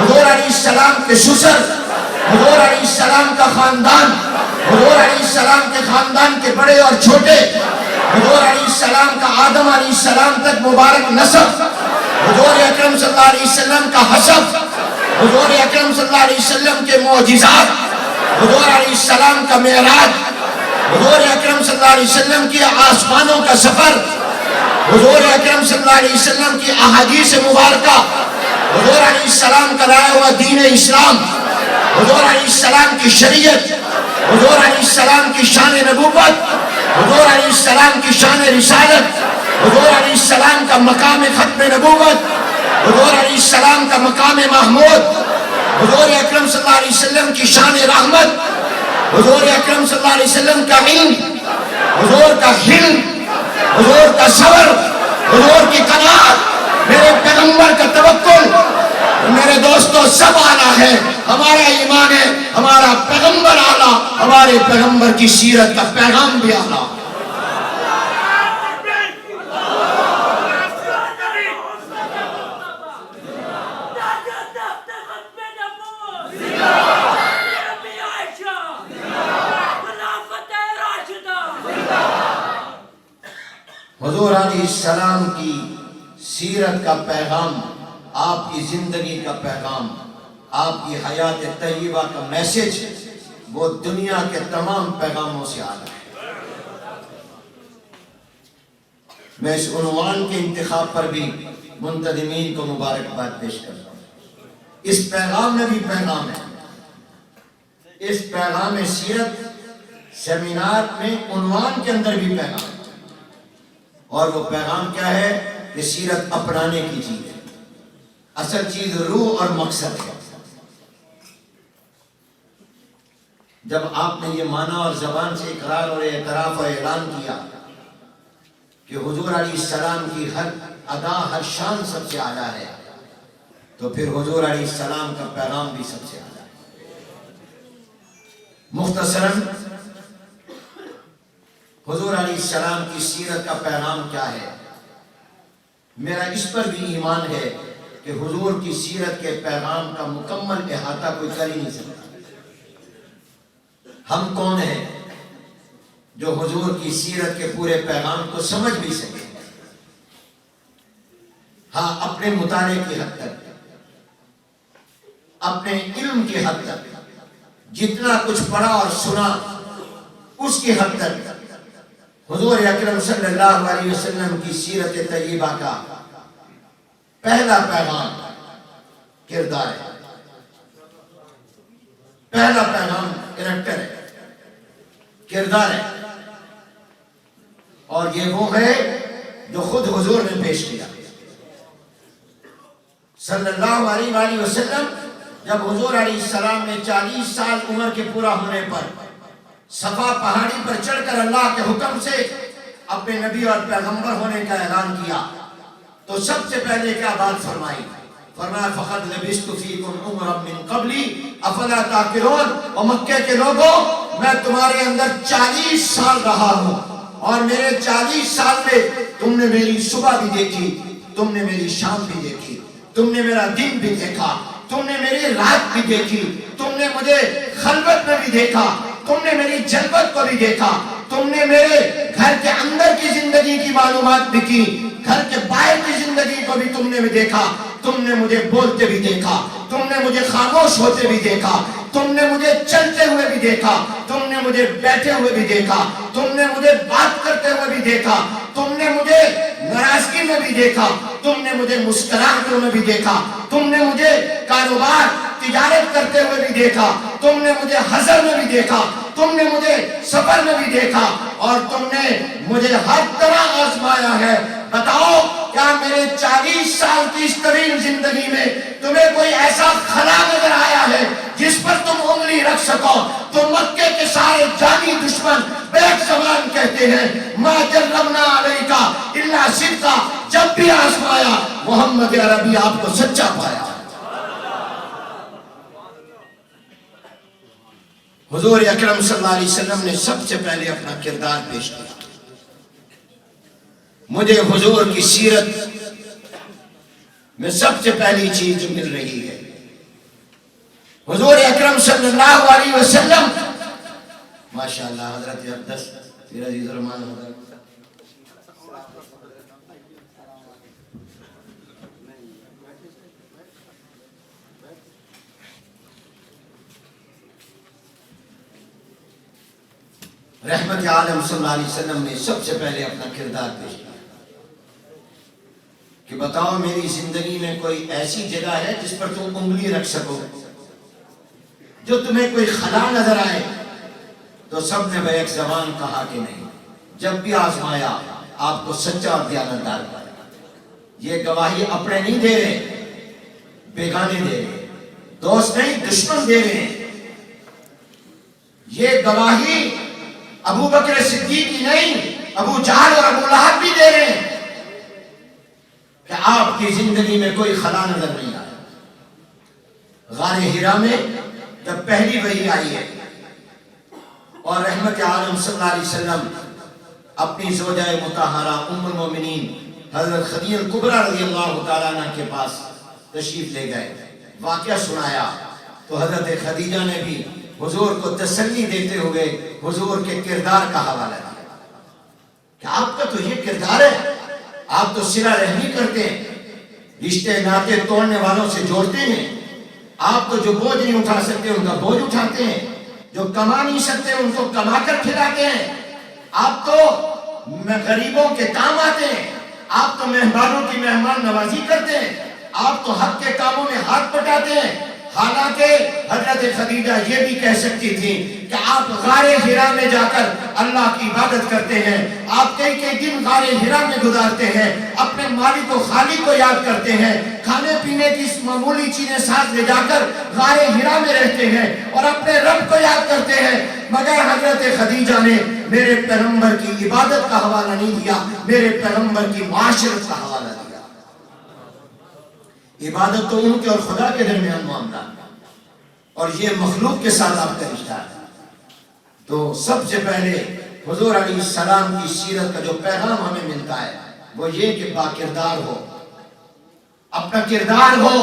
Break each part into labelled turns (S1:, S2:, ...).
S1: حضور علیہ السلام کے سسر، حضور علیہ السلام کا خاندان، حضور علیہ السلام کے خاندان کے بڑے اور چھوٹے، حضور علیہ السلام کا آدم علیہ السلام تک مبارک نسب، حضور اکرم صلی اللہ علیہ وسلم کا حسب، حضور اکرم صلی اللہ علیہ وسلم کے معجزات، حضور علیہ السلام کا معراج، حضور اکرم صلی اللہ علیہ وسلم کی آسمانوں کا سفر، حضور اکرم صلی اللہ علیہ وسلم کی احادیث مبارکہ، حضور علیہ السلام کا لایا ہوا دین اسلام، حضور علیہ السلام کی شریعت، حضور علیہ السلام کی شان نبوت، حضور علیہ السلام کی شان رسالت، حضور علیہ السلام کا مقام ختم نبوت، حضور علیہ السلام کا مقام محمود، حضور اکرم صلی اللہ علیہ وسلم کی شان رحمت، حضور اکرم صلی اللہ علیہ وسلم کا علم، حضور کا حلم، حضور کا صبر، حضور کی قناعت، میرے پیغمبر کا توکل۔ میرے دوستو سب اعلیٰ ہے، ہمارا ایمان ہے، ہمارا پیغمبر اعلیٰ، ہمارے پیغمبر کی سیرت کا پیغام بھی اعلیٰ۔ حضور علیہ السلام کی سیرت کا پیغام، آپ کی زندگی کا پیغام، آپ کی حیات طیبہ کا میسج، وہ دنیا کے تمام پیغاموں سے اعلیٰ ہے۔ میں اس عنوان کے انتخاب پر بھی منتظمین کو مبارکباد پیش کرتا ہوں۔ اس پیغام میں بھی پیغام ہے، اس پیغام سیرت سیمینار میں عنوان کے اندر بھی پیغام ہے، اور وہ پیغام کیا ہے کہ سیرت اپنانے کی چیز ہے، اصل چیز روح اور مقصد ہے۔ جب آپ نے یہ مانا اور زبان سے اقرار اور اعتراف اور اعلان کیا کہ حضور علیہ السلام کی ہر ادا ہر شان سب سے اعلیٰ ہے، تو پھر حضور علیہ السلام کا پیغام بھی سب سے اعلیٰ ہے۔ مختصراً حضور علیہ السلام کی سیرت کا پیغام کیا ہے؟ میرا اس پر بھی ایمان ہے کہ حضور کی سیرت کے پیغام کا مکمل احاطہ کوئی کر ہی نہیں سکتا۔ ہم کون ہیں جو حضور کی سیرت کے پورے پیغام کو سمجھ بھی سکیں؟ ہاں، اپنے مطالعے کی حد تک، اپنے علم کی حد تک، جتنا کچھ پڑھا اور سنا اس کی حد تک حضور اکرم صلی اللہ علیہ وسلم کی سیرت طیبہ کا پہلا پیغام کردار ہے، پہلا پیغام کریکٹر ہے، کردار ہے، اور یہ وہ ہے جو خود حضور نے پیش کیا صلی اللہ علیہ وآلہ وسلم۔ جب حضور علیہ السلام نے 40 سال عمر کے پورا ہونے پر صفا پہاڑی پر چڑھ کر اللہ کے حکم سے اپنے نبی اور پیغمبر ہونے کا اعلان کیا، تو سب سے پہلے کیا بات فرمائی؟ فرمایا فَقَدْ لَبِثْتُ فِيكُمْ عُمْرًا مِّن قَبْلِي أَفَلَا تَعْقِلُونَ۔ اور مکے کے لوگوں، میں تمہارے اندر 40 سال رہا ہوں، اور میرے 40 سال میں تم نے میری صبح بھی دیکھی، تم نے میری شام بھی دیکھی، تم نے میرا دن بھی دیکھا، تم نے میری رات بھی دیکھی، تم نے مجھے خلوت میں بھی دیکھا، تم نے میری جلوت کو بھی دیکھا، تم نے میرے گھر کے اندر کی زندگی کی معلومات بھی کی، گھر کے باہر کی زندگی کو بھی تم نے بھی دیکھا، تم نے مجھے بولتے بھی دیکھا، تم نے مجھے خاموش ہوتے بھی دیکھا، تم نے مجھے چلتے ہوئے بھی دیکھا، تم نے مجھے بیٹھے ہوئے بھی دیکھا، تم نے مجھے بات کرتے ہوئے بھی دیکھا، تم نے مجھے ناراضگی میں بھی دیکھا، تم نے مجھے مسکراہٹوں میں بھی دیکھا، تم نے مجھے کاروبار تجارت کرتے ہوئے بھی دیکھا، تم نے مجھے حضر میں بھی دیکھا، تم نے مجھے سفر میں بھی دیکھا، اور تم نے مجھے ہر طرح آزمایا ہے۔ بتاؤ، کیا میرے 40 سال کی اس طویل زندگی میں تمہیں کوئی ایسا خلا نظر آیا ہے جس پر تم انگلی رکھ سکو؟ تو مکے کے سارے جانی دشمن بیک زبان کہتے ہیں ما جربنا علیکا الا صدقا، جب بھی آزمایا محمد عربی آپ کو سچا پایا۔ حضور اکرم صلی اللہ علیہ وسلم نے سب سے پہلے اپنا کردار پیش کیا۔ مجھے حضور کی سیرت میں سب سے پہلی چیز جو مل رہی ہے حضور اکرم صلی اللہ علیہ وسلم ماشاءاللہ حضرت اقدس پھر عزیز الرحمن حضرت رحمت عالم صلی اللہ علیہ وسلم نے سب سے پہلے اپنا کردار پیش کیا کہ بتاؤ میری زندگی میں کوئی ایسی جگہ ہے جس پر تم انگلی رکھ سکو، جو تمہیں کوئی خلا نظر آئے؟ تو سب نے بیک زبان کہا کہ نہیں۔ جب بھی آزمایا آپ کو سچا اور دیانتدار پایا۔ یہ گواہی اپنے نہیں دے رہے، بیگانے دے رہے، دوست نہیں دشمن دے رہے ہیں۔ یہ گواہی ابو بکر صدیق کی نہیں، ابو جہل اور ابو لہب بھی دے رہے ہیں کہ آپ کی زندگی میں کوئی خلا نظر نہیں آیا۔ غار حرا میں جب پہلی وحی آئی ہے اور رحمت عالم صلی اللہ علیہ وسلم اپنی زوجہ مطہرہ ام المومنین حضرت خدیجہ کبریٰ رضی اللہ تعالیٰ عنہ کے پاس تشریف لے گئے، واقعہ سنایا تو حضرت خدیجہ نے بھی حضور کو تسلی دیتے ہوئے حضور کے کردار کا حوالہ دیا کہ آپ کا تو یہ کردار ہے، آپ تو صلہ رحمی کرتے ہیں، رشتے ناطے توڑنے والوں سے جوڑتے ہیں، آپ تو جو بوجھ نہیں اٹھا سکتے ان کا بوجھ اٹھاتے ہیں، جو کما نہیں سکتے ان کو کما کر کھلاتے ہیں، آپ تو غریبوں کے کام آتے ہیں، آپ تو مہمانوں کی مہمان نوازی کرتے ہیں، آپ تو حق کے کاموں میں ہاتھ بٹاتے ہیں۔ حالانکہ حضرت خدیجہ یہ بھی کہہ سکتی تھی کہ آپ غار حرا میں جا کر اللہ کی عبادت کرتے ہیں، آپ کئی کئی دن غار حرا میں گزارتے ہیں، اپنے مالک و خالق کو یاد کرتے ہیں، کھانے پینے کی معمولی چیزیں ساتھ لے جا کر غار حرا میں رہتے ہیں اور اپنے رب کو یاد کرتے ہیں، مگر حضرت خدیجہ نے میرے پیغمبر کی عبادت کا حوالہ نہیں دیا، میرے پیغمبر کی معاشرت کا حوالہ دیا۔ عبادت تو ان کے اور خدا کے درمیان معاملہ اور یہ مخلوق کے ساتھ آپ کا رشتہ ہے۔ تو سب سے پہلے حضور علیہ السلام کی سیرت کا جو پیغام ہمیں ملتا ہے وہ یہ کہ باکردار ہو، اپنا کردار ہو۔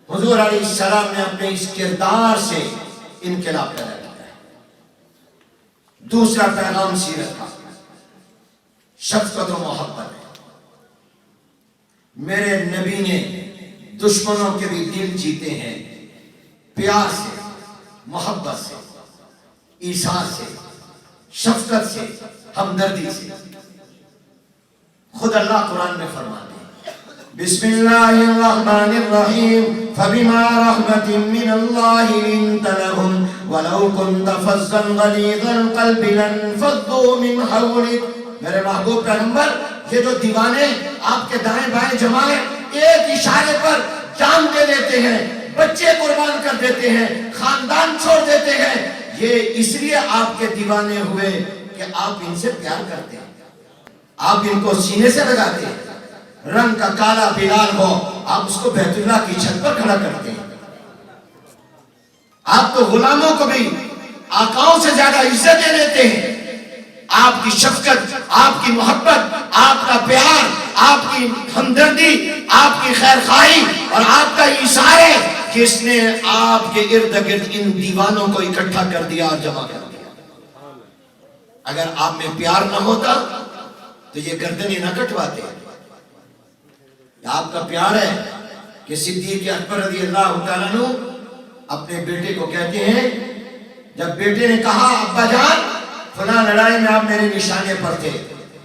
S1: حضور علیہ السلام نے اپنے اس کردار سے انقلاب پیدا کیا ہے۔ دوسرا پیغام سیرت کا شفقت و محبت ہے۔ میرے نبی نے دشمنوں کے بھی دل جیتے ہیں، پیار سے، محبت سے، ایثار سے، شفقت سے، ہمدردی سے۔ خود اللہ قرآن میں فرماتے ہیں بسم اللہ الرحمن الرحیم فبما رحمت من اللہ لنت لهم ولو كنت فظا غلیظ القلب لانفضوا من حولک۔ میرے محبوب پیغمبر، یہ جو دیوانے آپ کے دائیں بائیں جمع ہیں، ایک اشارے پر جان دے دیتے ہیں، بچے قربان کر دیتے ہیں، خاندان چھوڑ دیتے ہیں، یہ اس لیے آپ کے دیوانے ہوئے کہ آپ ان سے پیار کرتے ہیں، آپ ان کو سینے سے لگاتے ہیں۔ رنگ کا کالا بلال ہو، آپ اس کو بیت اللہ کی چھت پر کھڑا کرتے ہیں۔ آپ تو غلاموں کو بھی آقاؤں سے زیادہ عزت دے دیتے ہیں۔ آپ کی شفقت، آپ کی محبت، آپ کا پیار، آپ کی ہمدردی، آپ کی خیر خواہی اور آپ کا ایثار ہے جس نے آپ کے ارد گرد ان دیوانوں کو اکٹھا کر دیا اور جمع کر دیا۔ اگر آپ میں پیار نہ ہوتا تو یہ گردنیں نہ کٹواتے۔ آپ کا پیار ہے کہ صدیق اکبر رضی اللہ تعالیٰ عنہ اپنے بیٹے کو کہتے ہیں، جب بیٹے نے کہا ابا جان فلاں لڑائی میں آپ میرے نشانے پر تھے،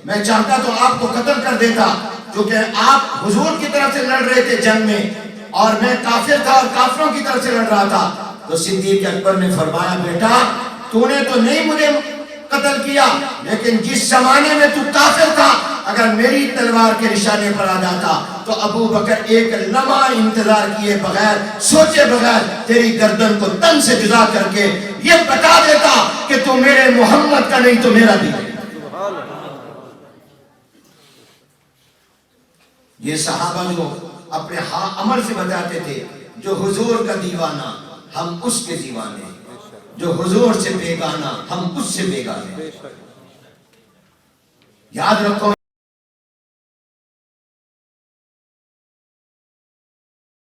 S1: میں چاہتا تو آپ کو قتل کر دیتا، کیونکہ آپ حضور کی طرف سے لڑ رہے تھے جنگ میں اور میں کافر تھا اور کافروں کی طرف سے لڑ رہا تھا۔ تو صدیق اکبر نے فرمایا بیٹا تو نے تو نہیں مجھے قتل کیا، لیکن جس زمانے میں تو کافر تھا اگر میری تلوار کے نشانے پر آ جاتا تو ابو بکر ایک لمحہ انتظار کیے بغیر، سوچے بغیر تیری گردن کو تن سے جدا کر کے یہ بتا دیتا کہ تو میرے محمد کا نہیں تو میرا بھی ہے۔ یہ صحابہ جو اپنے عمل سے بتاتے تھے، جو حضور کا دیوانہ ہم اس کے دیوانے، جو حضور سے بیگانہ ہم اس سے بیگانے۔ یاد رکھو